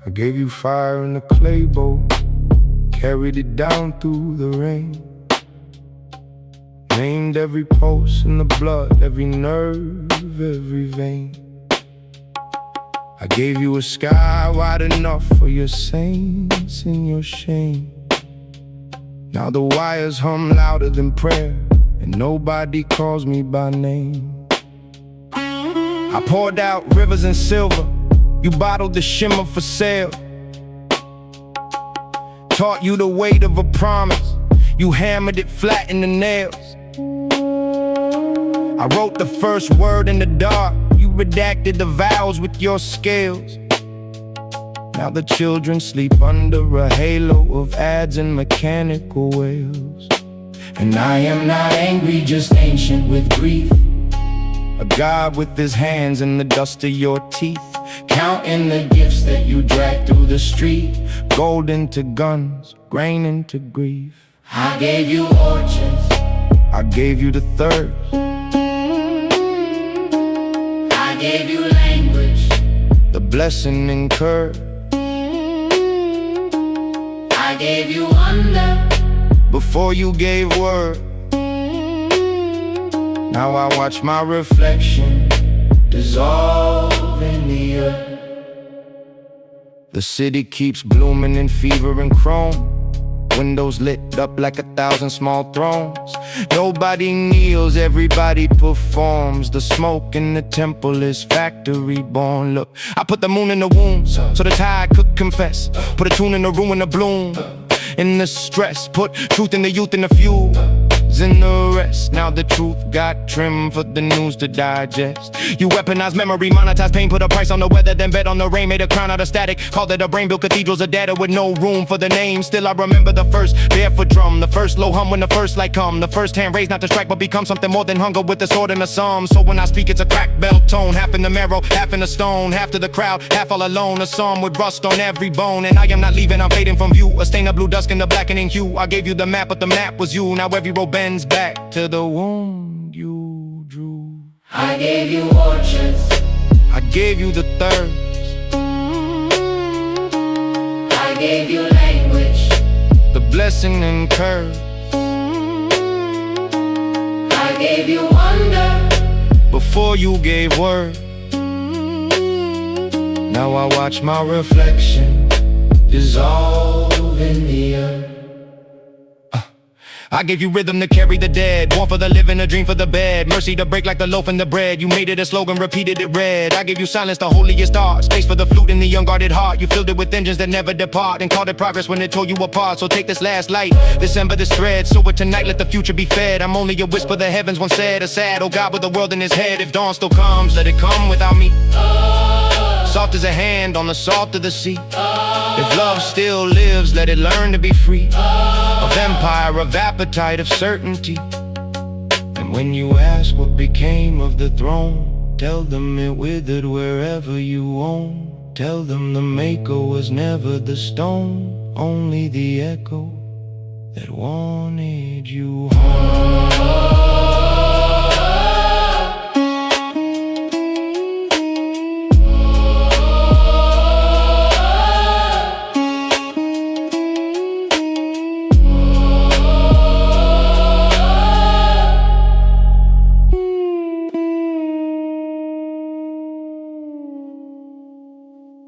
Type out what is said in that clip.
I gave you fire in the clay bowl, carried it down through the rain. Named every pulse in the blood, every nerve, every vein. I gave you a sky wide enough for your saints and your shame. Now the wires hum louder than prayer, and nobody calls me by name. I poured out rivers in silver, you bottled the shimmer for sale. Taught you the weight of a promise, you hammered it flat in the nails. I wrote the first word in the dark, you redacted the vowels with your scales. Now the children sleep under a halo of ads and mechanical whales. And I am not angry, just ancient with grief. A God with his hands in the dust of your teeth, counting the gifts that you drag through the street. Gold into guns, grain into grief. I gave you orchards, I gave you the thirst. I gave you language, the blessing and curse. I gave you wonder, before you gave word. Now I watch my reflection dissolve in the earth. The city keeps blooming in fever and chrome, windows lit up like 1,000 small thrones. Nobody kneels, everybody performs. The smoke in the temple is factory born. Look, I put the moon in the womb so the tide could confess. Put a tune in the room in the bloom, in the stress. Put truth in the youth and the fuel in the rest. Now the truth got trim for the news to digest. You weaponize memory, monetize pain, put a price on the weather, then bet on the rain. Made a crown out of static, called it a brain, built cathedrals of data with no room for the name. Still I remember the first barefoot drum, the first low hum when the first light come, the first hand raised not to strike but become something more than hunger with the sword and the psalm. So when I speak it's a cracked bell tone, half in the marrow, half in the stone, half to the crowd, half all alone. A psalm with rust on every bone, and I am not leaving, I'm fading from view. A stain of blue dusk in the blackening hue. I gave you the map but the map was you. Now every road bends back to the wound you drew. I gave you orchards, I gave you the thirst. I gave you language, the blessing and curse. I gave you wonder, before you gave word. Now I watch my reflection dissolve in the earth. I gave you rhythm to carry the dead, one for the living, a dream for the bed, mercy to break like the loaf and the bread. You made it a slogan, repeated it red. I gave you silence, the holiest art, space for the flute in the unguarded heart. You filled it with engines that never depart, and called it progress when it tore you apart. So take this last light, dissemble this thread, sow it tonight, let the future be fed. I'm only a whisper the heavens once said, a sad, oh God with the world in his head. If dawn still comes, let it come without me. Soft as a hand on the salt of the sea. If love still lives, let it learn to be free. Of empire, of appetite, of certainty. And when you ask what became of the throne, tell them it withered wherever you own. Tell them the maker was never the stone, only the echo that wanted you home.